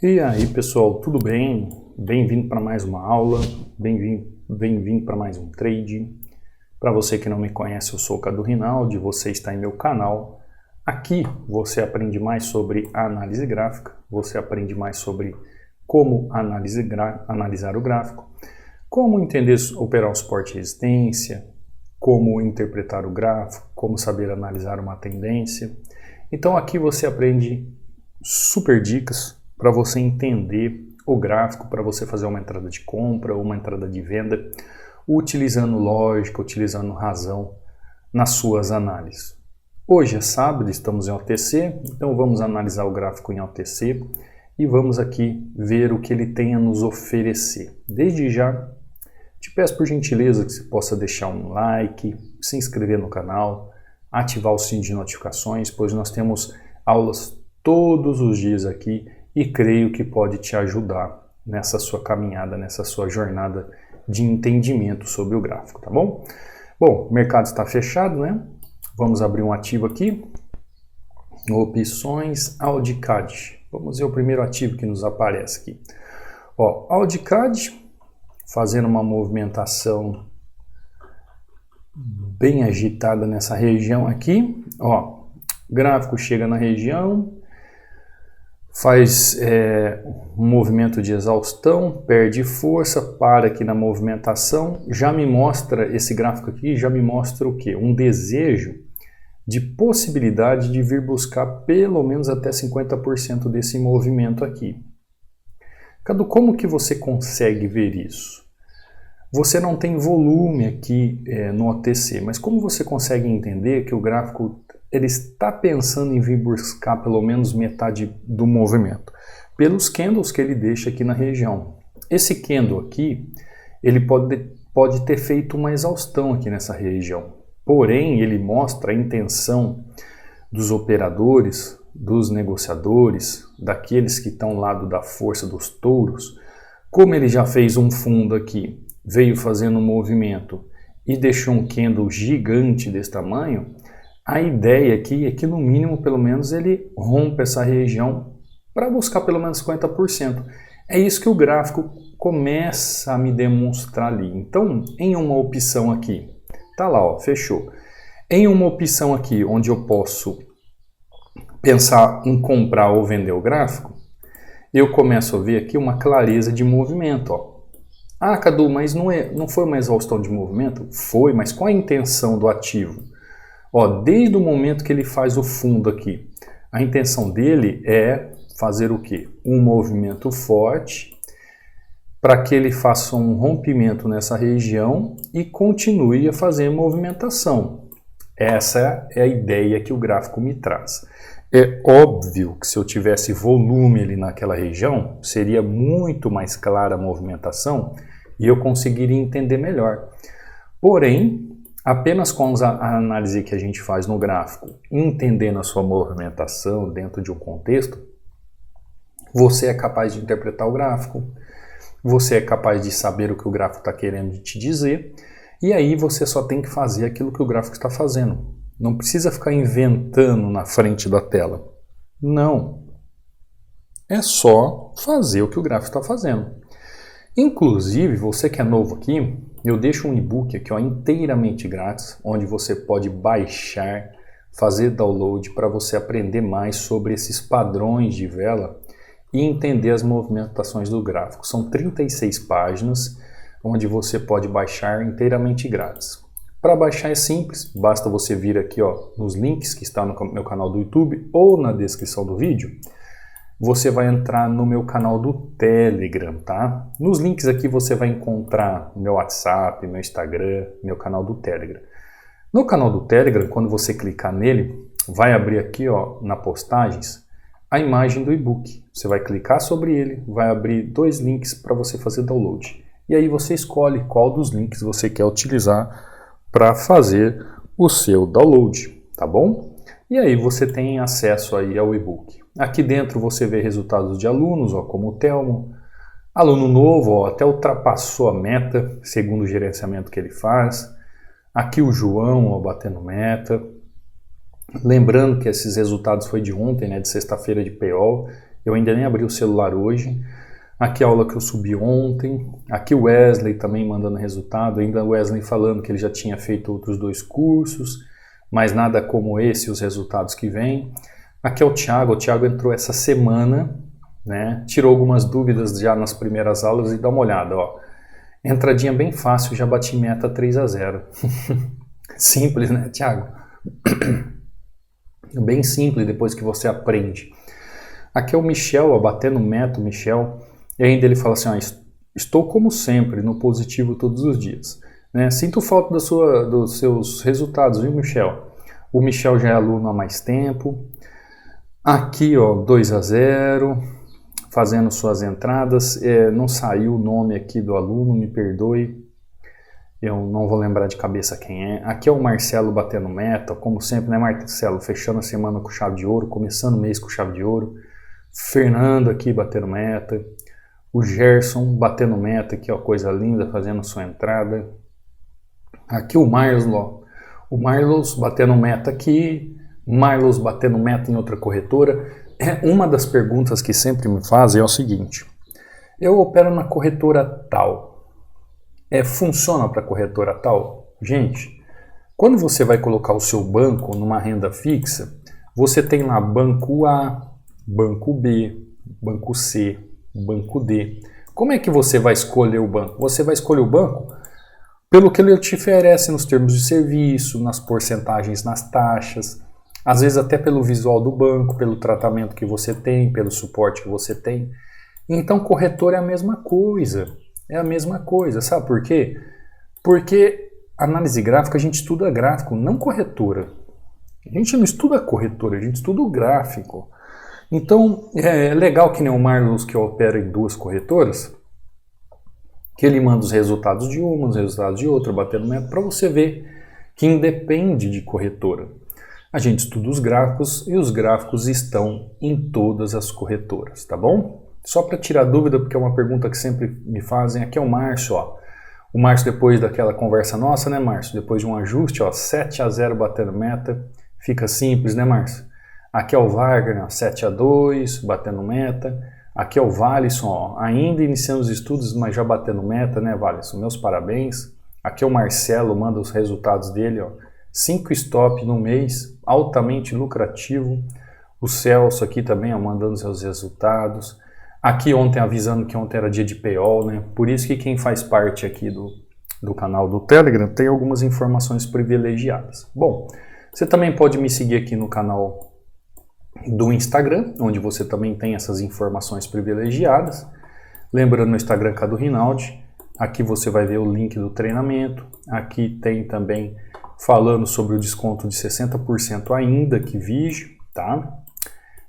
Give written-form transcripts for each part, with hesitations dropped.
E aí pessoal, tudo bem? Bem-vindo para mais uma aula, bem-vindo para mais um trade. Para você que não me conhece, eu sou o Cadu Rinaldi, você está em meu canal. Aqui você aprende mais sobre a análise gráfica, você aprende mais sobre como analisar o gráfico, como entender, operar o suporte e resistência, como interpretar o gráfico, como saber analisar uma tendência. Então aqui você aprende super dicas para você entender o gráfico, para você fazer uma entrada de compra ou uma entrada de venda, utilizando lógica, utilizando razão nas suas análises. Hoje é sábado, estamos em OTC, então vamos analisar o gráfico em OTC e vamos aqui ver o que ele tem a nos oferecer. Desde já, te peço por gentileza que você possa deixar um like, se inscrever no canal, ativar o sininho de notificações, pois nós temos aulas todos os dias aqui e creio que pode te ajudar nessa sua caminhada, nessa sua jornada de entendimento sobre o gráfico, tá bom? Bom, o mercado está fechado, né? Vamos abrir um ativo aqui. Opções Audicad. Vamos ver o primeiro ativo que nos aparece aqui. Ó, Audicad fazendo uma movimentação bem agitada nessa região aqui. Ó, gráfico chega na região, faz um movimento de exaustão, perde força, para aqui na movimentação, já me mostra, esse gráfico aqui já me mostra o quê? Um desejo de possibilidade de vir buscar pelo menos até 50% desse movimento aqui. Cadu, como que você consegue ver isso? Você não tem volume aqui no OTC, mas como você consegue entender que o gráfico ele está pensando em vir buscar pelo menos metade do movimento? Pelos candles que ele deixa aqui na região. Esse candle aqui, ele pode ter feito uma exaustão aqui nessa região. Porém, ele mostra a intenção dos operadores, dos negociadores, daqueles que estão ao lado da força dos touros. Como ele já fez um fundo aqui, veio fazendo um movimento e deixou um candle gigante desse tamanho, a ideia aqui é que no mínimo, pelo menos, ele rompa essa região para buscar pelo menos 50%. É isso que o gráfico começa a me demonstrar ali. Então, em uma opção aqui, tá lá, ó, fechou. Em uma opção aqui, onde eu posso pensar em comprar ou vender o gráfico, eu começo a ver aqui uma clareza de movimento, ó. Ah, Cadu, mas não foi uma exaustão de movimento? Foi, mas qual a intenção do ativo? Ó, desde o momento que ele faz o fundo aqui, a intenção dele é fazer o quê? Um movimento forte para que ele faça um rompimento nessa região e continue a fazer movimentação. Essa é a ideia que o gráfico me traz. É óbvio que se eu tivesse volume ali naquela região, seria muito mais clara a movimentação e eu conseguiria entender melhor. Porém, apenas com a análise que a gente faz no gráfico, entendendo a sua movimentação dentro de um contexto, você é capaz de interpretar o gráfico, você é capaz de saber o que o gráfico está querendo te dizer, e aí você só tem que fazer aquilo que o gráfico está fazendo. Não precisa ficar inventando na frente da tela. Não. É só fazer o que o gráfico está fazendo. Inclusive, você que é novo aqui, eu deixo um e-book aqui, ó, inteiramente grátis, onde você pode baixar, fazer download para você aprender mais sobre esses padrões de vela e entender as movimentações do gráfico. São 36 páginas, onde você pode baixar inteiramente grátis. Para baixar é simples, basta você vir aqui, ó, nos links que estão no meu canal do YouTube ou na descrição do vídeo. Você vai entrar no meu canal do Telegram, tá? Nos links aqui você vai encontrar meu WhatsApp, meu Instagram, meu canal do Telegram. No canal do Telegram, quando você clicar nele, vai abrir aqui, ó, na postagens, a imagem do e-book. Você vai clicar sobre ele, vai abrir dois links para você fazer download. E aí você escolhe qual dos links você quer utilizar para fazer o seu download, tá bom? E aí você tem acesso aí ao e-book. Aqui dentro você vê resultados de alunos, ó, como o Telmo, aluno novo, ó, até ultrapassou a meta, segundo o gerenciamento que ele faz. Aqui o João, ó, batendo meta. Lembrando que esses resultados foi de ontem, né, de sexta-feira de PO, Eu ainda nem abri o celular hoje. Aqui a aula que eu subi ontem. Aqui o Wesley também mandando resultado. Ainda o Wesley falando que ele já tinha feito outros 2 cursos, mas nada como esse, os resultados que vêm. Aqui é o Thiago. O Thiago entrou essa semana, né? Tirou algumas dúvidas já nas primeiras aulas e dá uma olhada, ó. Entradinha bem fácil, já bati meta 3-0. Simples, né, Thiago? Bem simples depois que você aprende. Aqui é o Michel, ó, batendo meta, o Michel. E ainda ele fala assim, ó, estou como sempre, no positivo todos os dias. Né? Sinto falta dos seus resultados, viu, Michel? O Michel já é aluno há mais tempo. Aqui, ó, 2-0, fazendo suas entradas. Não saiu o nome aqui do aluno, me perdoe. Eu não vou lembrar de cabeça quem é. Aqui é o Marcelo batendo meta, como sempre, né, Marcelo? Fechando a semana com chave de ouro, começando o mês com chave de ouro. Fernando aqui batendo meta. O Gerson batendo meta aqui, ó, coisa linda, fazendo sua entrada. Aqui o Marlos, o Marlos batendo meta aqui, Marlos batendo meta em outra corretora. Uma das perguntas que sempre me fazem é o seguinte: eu opero na corretora tal, funciona para a corretora tal? Gente, quando você vai colocar o seu banco numa renda fixa, você tem lá banco A, banco B, banco C, banco D. Como é que você vai escolher o banco? Você vai escolher o banco pelo que ele te oferece nos termos de serviço, nas porcentagens, nas taxas, às vezes até pelo visual do banco, pelo tratamento que você tem, pelo suporte que você tem. Então, corretor é a mesma coisa. É a mesma coisa. Sabe por quê? Porque análise gráfica, a gente estuda gráfico, não corretora. A gente não estuda corretora, a gente estuda o gráfico. Então, é legal que nem o Marlos, que opera em 2 corretoras, que ele manda os resultados de uma, os resultados de outra, batendo meta, para você ver que independe de corretora. A gente estuda os gráficos e os gráficos estão em todas as corretoras, tá bom? Só para tirar dúvida, porque é uma pergunta que sempre me fazem, aqui é o Márcio, ó. O Márcio, depois daquela conversa nossa, né, Márcio? Depois de um ajuste, ó, 7-0 batendo meta, fica simples, né, Márcio? Aqui é o Wagner, 7-2, batendo meta. Aqui é o Valisson, ó, ainda iniciando os estudos, mas já batendo meta, né, Valisson? Meus parabéns. Aqui é o Marcelo, manda os resultados dele, ó. 5 stop no mês, altamente lucrativo. O Celso aqui também, ó, mandando seus resultados. Aqui ontem, avisando que ontem era dia de payoff, né? Por isso que quem faz parte aqui do canal do Telegram tem algumas informações privilegiadas. Bom, você também pode me seguir aqui no canal do Instagram, onde você também tem essas informações privilegiadas. Lembrando, no Instagram Cadu Rinaldi, aqui você vai ver o link do treinamento. Aqui tem também falando sobre o desconto de 60% ainda que vige, tá?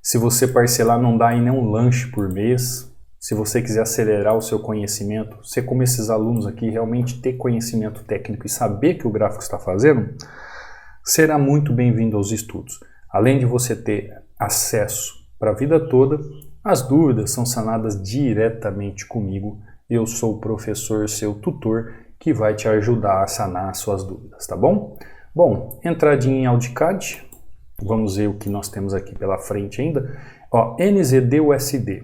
Se você parcelar, não dá aí nem um lanche por mês. Se você quiser acelerar o seu conhecimento, você como esses alunos aqui realmente ter conhecimento técnico e saber que o gráfico está fazendo, será muito bem-vindo aos estudos. Além de você ter acesso para a vida toda, as dúvidas são sanadas diretamente comigo. Eu sou o professor, seu tutor, que vai te ajudar a sanar as suas dúvidas, tá bom? Bom, entradinha em AudiCAD, vamos ver o que nós temos aqui pela frente ainda. Ó, NZD-USD.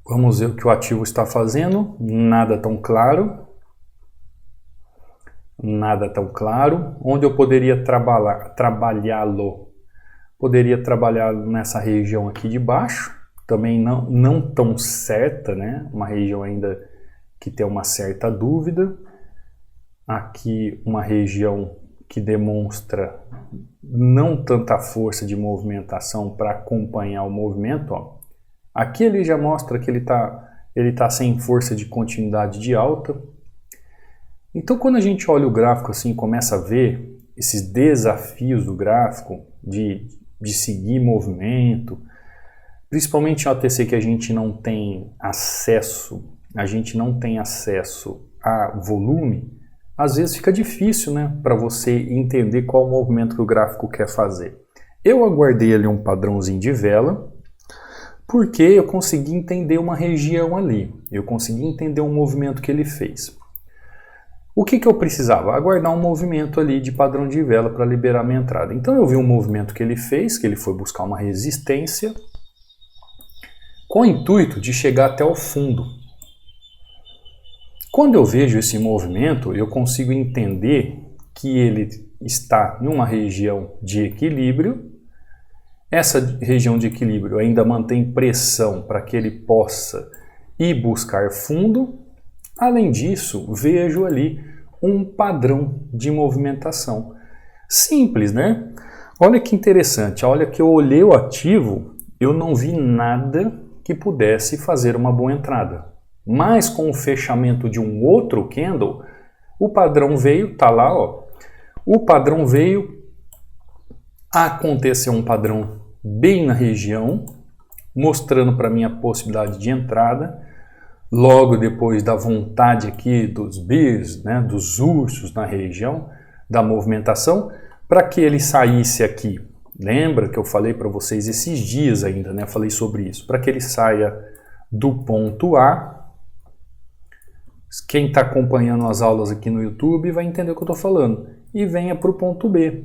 Vamos ver o que o ativo está fazendo, nada tão claro. Nada tão claro. Onde eu poderia trabalhá-lo? Poderia trabalhar nessa região aqui de baixo, também não tão certa, né? Uma região ainda que tem uma certa dúvida. Aqui uma região que demonstra não tanta força de movimentação para acompanhar o movimento. Ó. Aqui ele já mostra que ele tá sem força de continuidade de alta. Então quando a gente olha o gráfico assim, começa a ver esses desafios do gráfico de seguir movimento, principalmente em OTC que a gente não tem acesso a volume, às vezes fica difícil, né, para você entender qual o movimento que o gráfico quer fazer. Eu aguardei ali um padrãozinho de vela, porque eu consegui entender uma região ali, eu consegui entender um movimento que ele fez. O que eu precisava? Aguardar um movimento ali de padrão de vela para liberar minha entrada. Então eu vi um movimento que ele fez, que ele foi buscar uma resistência, com o intuito de chegar até o fundo. Quando eu vejo esse movimento, eu consigo entender que ele está em uma região de equilíbrio. Essa região de equilíbrio ainda mantém pressão para que ele possa ir buscar fundo. Além disso, vejo ali um padrão de movimentação. Simples, né? Olha que interessante, olha que eu olhei o ativo, eu não vi nada que pudesse fazer uma boa entrada. Mas com o fechamento de um outro candle, o padrão veio, tá lá, ó. O padrão veio, aconteceu um padrão bem na região, mostrando para mim a possibilidade de entrada. Logo depois da vontade aqui dos bears, né, dos ursos na região, da movimentação, para que ele saísse aqui. Lembra que eu falei para vocês esses dias ainda, né? Falei sobre isso. Para que ele saia do ponto A. Quem está acompanhando as aulas aqui no YouTube vai entender o que eu estou falando. E venha para o ponto B.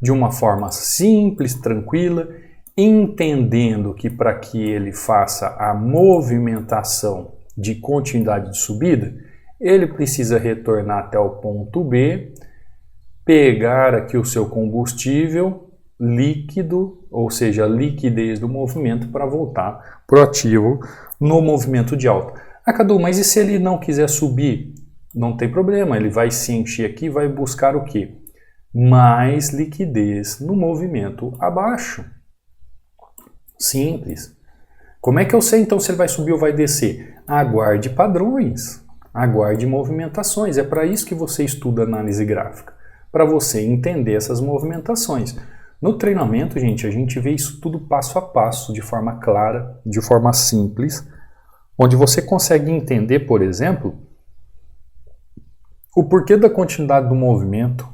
De uma forma simples, tranquila, entendendo que para que ele faça a movimentação de continuidade de subida, ele precisa retornar até o ponto B, pegar aqui o seu combustível líquido, ou seja, a liquidez do movimento para voltar para o ativo no movimento de alta. Ah, Cadu, mas e se ele não quiser subir? Não tem problema, ele vai se encher aqui e vai buscar o quê? Mais liquidez no movimento abaixo. Simples. Como é que eu sei então se ele vai subir ou vai descer? Aguarde padrões, aguarde movimentações. É para isso que você estuda análise gráfica, para você entender essas movimentações. No treinamento, gente, a gente vê isso tudo passo a passo, de forma clara, de forma simples, onde você consegue entender, por exemplo, o porquê da continuidade do movimento,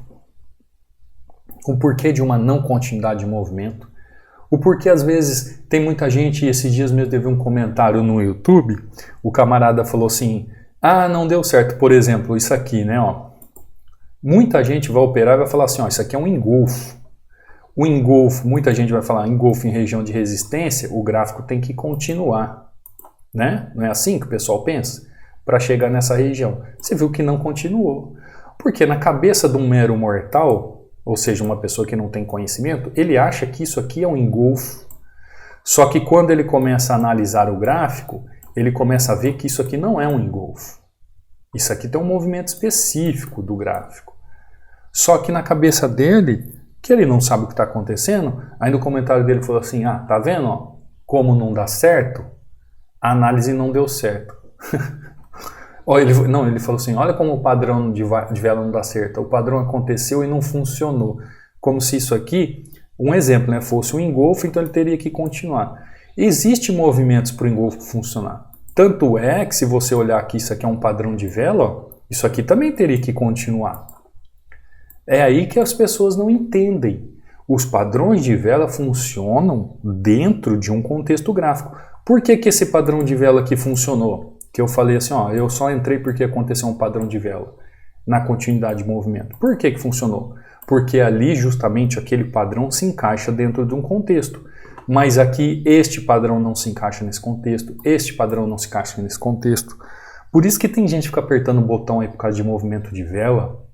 o porquê de uma não continuidade de movimento, o porquê às vezes tem muita gente, e esses dias mesmo teve um comentário no YouTube, o camarada falou assim, ah, não deu certo, por exemplo, isso aqui, né, ó. Muita gente vai operar e vai falar assim, ó, isso aqui é um engolfo. O engolfo, muita gente vai falar engolfo em região de resistência, o gráfico tem que continuar, né? Não é assim que o pessoal pensa? Para chegar nessa região. Você viu que não continuou. Porque na cabeça de um mero mortal, ou seja, uma pessoa que não tem conhecimento, ele acha que isso aqui é um engolfo. Só que quando ele começa a analisar o gráfico, ele começa a ver que isso aqui não é um engolfo. Isso aqui tem um movimento específico do gráfico. Só que na cabeça dele, que ele não sabe o que está acontecendo, aí no comentário dele falou assim, ah, tá vendo, ó, como não dá certo? A análise não deu certo. Ele falou assim, olha como o padrão de vela não dá certo. O padrão aconteceu e não funcionou. Como se isso aqui, um exemplo, né, fosse um engolfo, então ele teria que continuar. Existem movimentos para o engolfo funcionar. Tanto é que se você olhar aqui, isso aqui é um padrão de vela, ó, isso aqui também teria que continuar. É aí que as pessoas não entendem. Os padrões de vela funcionam dentro de um contexto gráfico. Por que esse padrão de vela aqui funcionou? Que eu falei assim, ó, eu só entrei porque aconteceu um padrão de vela na continuidade de movimento. Por que funcionou? Porque ali justamente aquele padrão se encaixa dentro de um contexto. Mas aqui este padrão não se encaixa nesse contexto, este padrão não se encaixa nesse contexto. Por isso que tem gente que fica apertando o botão aí por causa de movimento de vela,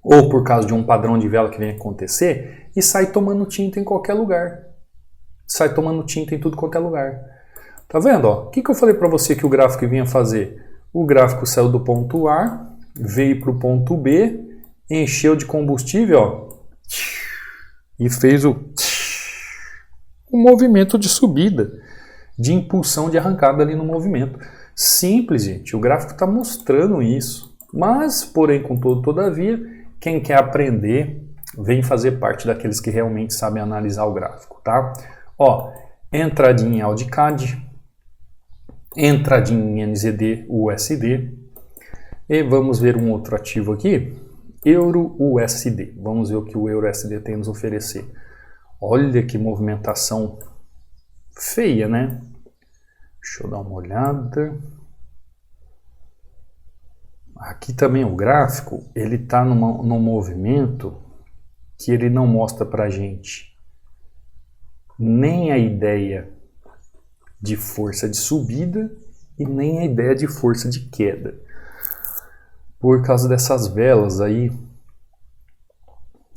ou por causa de um padrão de vela que vem acontecer, e sai tomando tinta em qualquer lugar. Sai tomando tinta em tudo qualquer lugar. Tá vendo? O que eu falei para você que o gráfico vinha fazer? O gráfico saiu do ponto A, veio para o ponto B, encheu de combustível, ó, e fez um movimento de subida, de impulsão de arrancada ali no movimento. Simples, gente. O gráfico está mostrando isso. Mas, porém, contudo, todavia, quem quer aprender vem fazer parte daqueles que realmente sabem analisar o gráfico, tá? Ó, entradinha em AudiCAD, entradinha em NZD, USD, e vamos ver um outro ativo aqui, Euro-USD. Vamos ver o que o Euro-USD tem a nos oferecer. Olha que movimentação feia, né? Deixa eu dar uma olhada. Aqui também o gráfico, ele está num movimento que ele não mostra para a gente nem a ideia de força de subida e nem a ideia de força de queda. Por causa dessas velas aí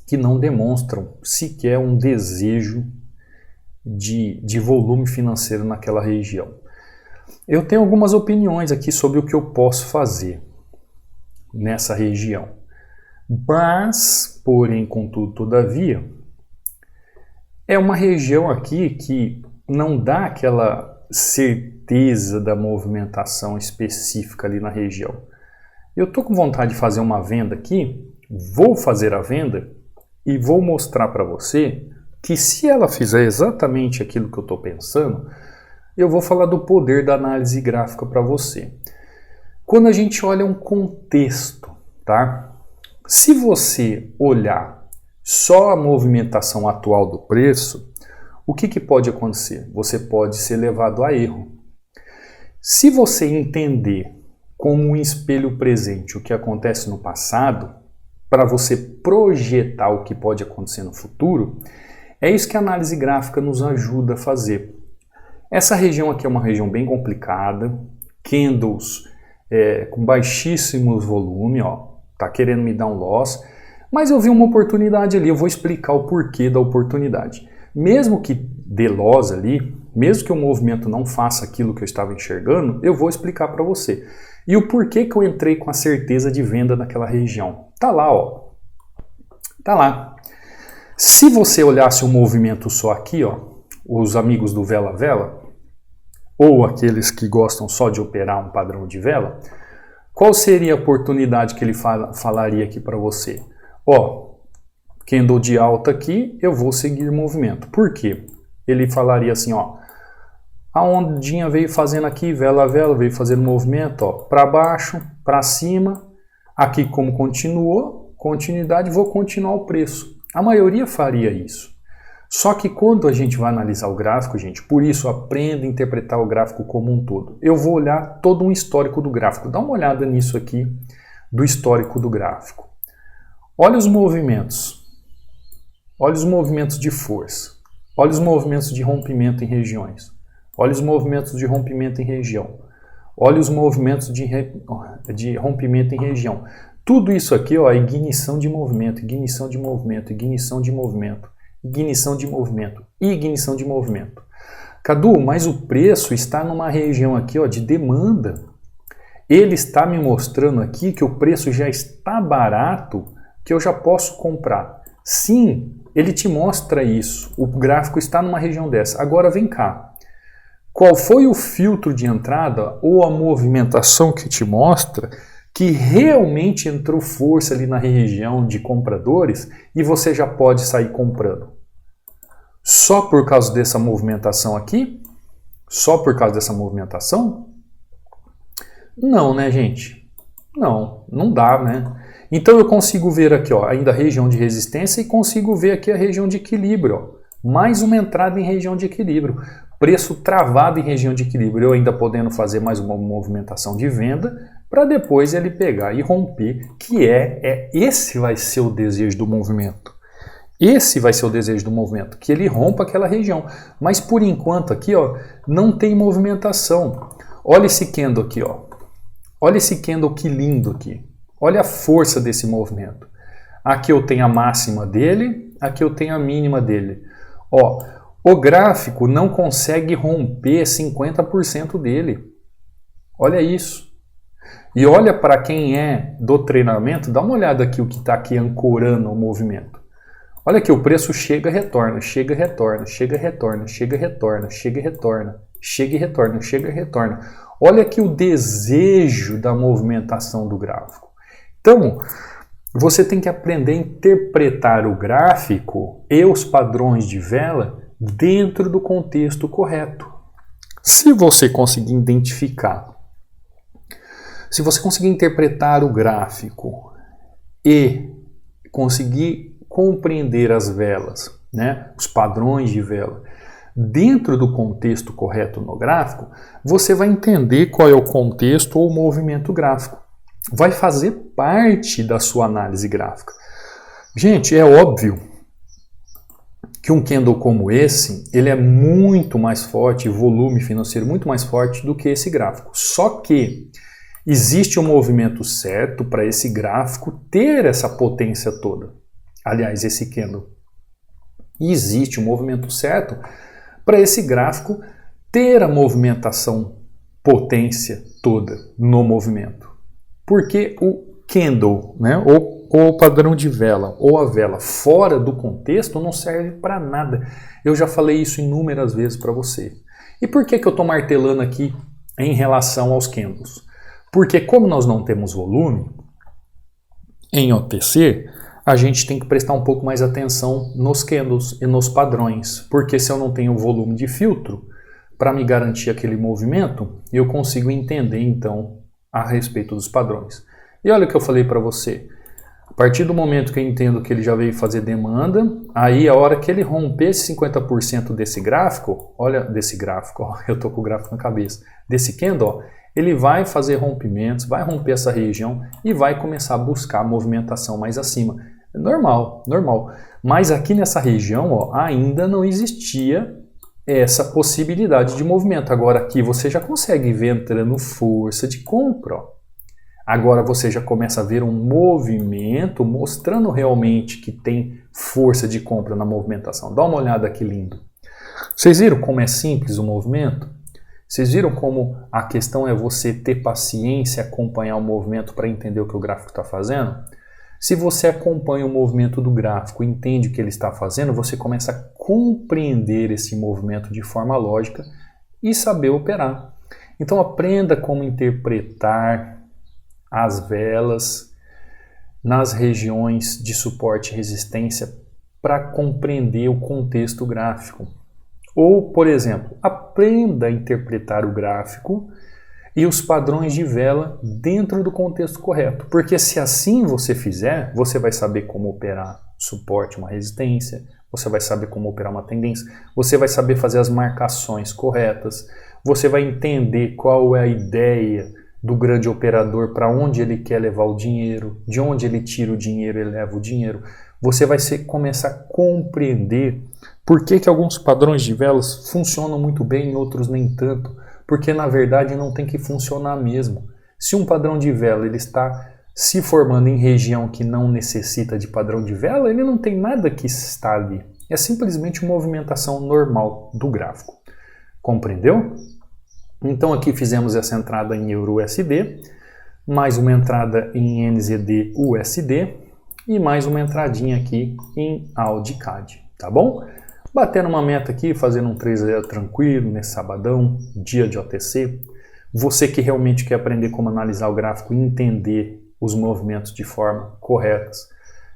que não demonstram sequer um desejo de volume financeiro naquela região. Eu tenho algumas opiniões aqui sobre o que eu posso fazer nessa região. Mas, porém, contudo, todavia, é uma região aqui que não dá aquela certeza da movimentação específica ali na região. Eu estou com vontade de fazer uma venda aqui, vou fazer a venda e vou mostrar para você que se ela fizer exatamente aquilo que eu estou pensando, eu vou falar do poder da análise gráfica para você. Quando a gente olha um contexto, tá? Se você olhar só a movimentação atual do preço, o que pode acontecer? Você pode ser levado a erro. Se você entender como um espelho presente o que acontece no passado, para você projetar o que pode acontecer no futuro, é isso que a análise gráfica nos ajuda a fazer. Essa região aqui é uma região bem complicada, candles com baixíssimos volumes, ó, tá querendo me dar um loss, mas eu vi uma oportunidade ali, eu vou explicar o porquê da oportunidade. Mesmo que dê loss ali, mesmo que o movimento não faça aquilo que eu estava enxergando, eu vou explicar para você. E o porquê que eu entrei com a certeza de venda naquela região. Tá lá, ó. Tá lá. Se você olhasse um movimento só aqui, ó, os amigos do vela-vela, ou aqueles que gostam só de operar um padrão de vela, qual seria a oportunidade que ele falaria aqui para você? Ó, candle de alta aqui, eu vou seguir o movimento. Por quê? Ele falaria assim, ó, a ondinha veio fazendo aqui, vela a vela, veio fazendo movimento, ó, para baixo, para cima, aqui como continuou, continuidade, vou continuar o preço. A maioria faria isso. Só que quando a gente vai analisar o gráfico, gente, por isso aprenda a interpretar o gráfico como um todo. Eu vou olhar todo um histórico do gráfico. Dá uma olhada nisso aqui, do histórico do gráfico. Olha os movimentos. Olha os movimentos de força. Olha os movimentos de rompimento em regiões. Olha os movimentos de rompimento em região. Olha os movimentos de rompimento em região. Tudo isso aqui, ó, é ignição de movimento, ignição de movimento, ignição de movimento, ignição de movimento e ignição de movimento. Cadu, mas o preço está numa região aqui, ó, de demanda. Ele está me mostrando aqui que o preço já está barato, que eu já posso comprar. Sim, ele te mostra isso. O gráfico está numa região dessa. Agora vem cá. Qual foi o filtro de entrada ou a movimentação que te mostra que realmente entrou força ali na região de compradores e você já pode sair comprando? Só por causa dessa movimentação aqui? Só por causa dessa movimentação? Não, né, gente? Não, não dá, né? Então eu consigo ver aqui, ó, ainda a região de resistência e consigo ver aqui a região de equilíbrio, ó. Mais uma entrada em região de equilíbrio. Preço travado em região de equilíbrio, eu ainda podendo fazer mais uma movimentação de venda para depois ele pegar e romper, que esse vai ser o desejo do movimento. Esse vai ser o desejo do movimento, que ele rompa aquela região. Mas por enquanto aqui, ó, não tem movimentação. Olha esse candle aqui, ó. Olha esse candle que lindo aqui. Olha a força desse movimento. Aqui eu tenho a máxima dele, aqui eu tenho a mínima dele. Ó, o gráfico não consegue romper 50% dele. Olha isso. E olha para quem é do treinamento, dá uma olhada aqui o que está aqui ancorando o movimento. Olha que o preço chega e retorna, chega e retorna, chega e retorna, chega e retorna, chega e retorna, chega e retorna, chega e retorna. Olha aqui o desejo da movimentação do gráfico. Então, você tem que aprender a interpretar o gráfico e os padrões de vela dentro do contexto correto. Se você conseguir identificar, se você conseguir interpretar o gráfico e conseguir compreender as velas, né, os padrões de vela, dentro do contexto correto no gráfico, você vai entender qual é o contexto ou o movimento gráfico. Vai fazer parte da sua análise gráfica. Gente, é óbvio que um candle como esse, ele é muito mais forte, volume financeiro muito mais forte do que esse gráfico. Só que existe um movimento certo para esse gráfico ter essa potência toda. Aliás, esse candle. E existe um movimento certo para esse gráfico ter a movimentação, potência toda no movimento. Porque o candle, né, ou o padrão de vela, ou a vela fora do contexto não serve para nada. Eu já falei isso inúmeras vezes para você. E por que eu estou martelando aqui em relação aos candles? Porque como nós não temos volume, em OTC, a gente tem que prestar um pouco mais atenção nos candles e nos padrões. Porque se eu não tenho volume de filtro, para me garantir aquele movimento, eu consigo entender então a respeito dos padrões. E olha o que eu falei para você. A partir do momento que eu entendo que ele já veio fazer demanda, aí a hora que ele romper esse 50% desse gráfico, olha desse gráfico, ó, eu estou com o gráfico na cabeça, desse candle, ó, ele vai fazer rompimentos, vai romper essa região e vai começar a buscar a movimentação mais acima. Normal, normal. Mas aqui nessa região, ó, ainda não existia essa possibilidade de movimento. Agora aqui você já consegue ver entrando força de compra, ó. Agora você já começa a ver um movimento mostrando realmente que tem força de compra na movimentação. Dá uma olhada que lindo. Vocês viram como é simples o movimento? Vocês viram como a questão é você ter paciência e acompanhar o movimento para entender o que o gráfico está fazendo? Se você acompanha o movimento do gráfico e entende o que ele está fazendo, você começa a compreender esse movimento de forma lógica e saber operar. Então aprenda como interpretar as velas nas regiões de suporte e resistência para compreender o contexto gráfico. Ou, por exemplo, aprenda a interpretar o gráfico e os padrões de vela dentro do contexto correto. Porque se assim você fizer, você vai saber como operar suporte, uma resistência, você vai saber como operar uma tendência, você vai saber fazer as marcações corretas, você vai entender qual é a ideia do grande operador, para onde ele quer levar o dinheiro, de onde ele tira o dinheiro e leva o dinheiro. Você vai começar a compreender por que alguns padrões de velas funcionam muito bem e outros nem tanto. Porque na verdade não tem que funcionar mesmo. Se um padrão de vela ele está se formando em região que não necessita de padrão de vela, ele não tem nada que está ali. É simplesmente uma movimentação normal do gráfico. Compreendeu? Então aqui fizemos essa entrada em Euro-USD, mais uma entrada em NZD-USD e mais uma entradinha aqui em AUD-CAD, tá bom? Batendo uma meta aqui, fazendo um 3 tranquilo nesse sabadão, dia de OTC. Você que realmente quer aprender como analisar o gráfico e entender os movimentos de forma correta,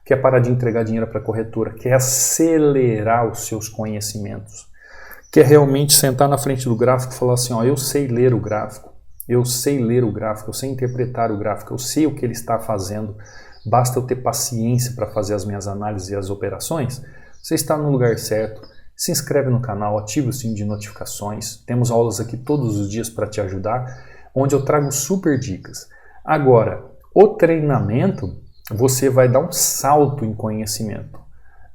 quer parar de entregar dinheiro para a corretora, quer acelerar os seus conhecimentos, quer realmente sentar na frente do gráfico e falar assim, ó, eu sei ler o gráfico, eu sei ler o gráfico, eu sei interpretar o gráfico, eu sei o que ele está fazendo, basta eu ter paciência para fazer as minhas análises e as operações, você está no lugar certo. Se inscreve no canal, ativa o sininho de notificações, temos aulas aqui todos os dias para te ajudar, onde eu trago super dicas. Agora, o treinamento, você vai dar um salto em conhecimento.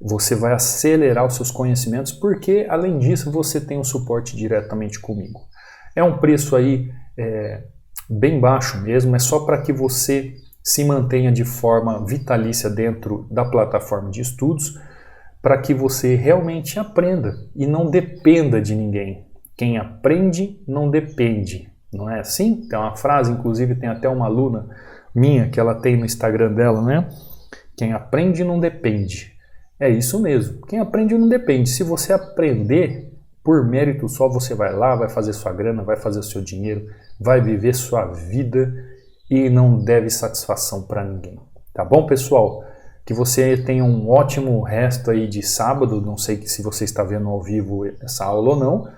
Você vai acelerar os seus conhecimentos porque, além disso, você tem um suporte diretamente comigo. É um preço aí bem baixo mesmo, é só para que você se mantenha de forma vitalícia dentro da plataforma de estudos, para que você realmente aprenda e não dependa de ninguém. Quem aprende não depende, não é assim? Tem uma frase, inclusive tem até uma aluna minha que ela tem no Instagram dela, né? Quem aprende não depende. É isso mesmo, quem aprende não depende. Se você aprender por mérito só, você vai lá, vai fazer sua grana, vai fazer o seu dinheiro, vai viver sua vida e não deve satisfação para ninguém. Tá bom, pessoal? Que você tenha um ótimo resto aí de sábado, não sei se você está vendo ao vivo essa aula ou não,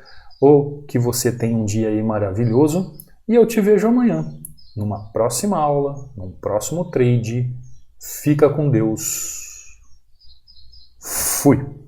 ou que você tenha um dia aí maravilhoso e eu te vejo amanhã, numa próxima aula, num próximo trade. Fica com Deus. Fui!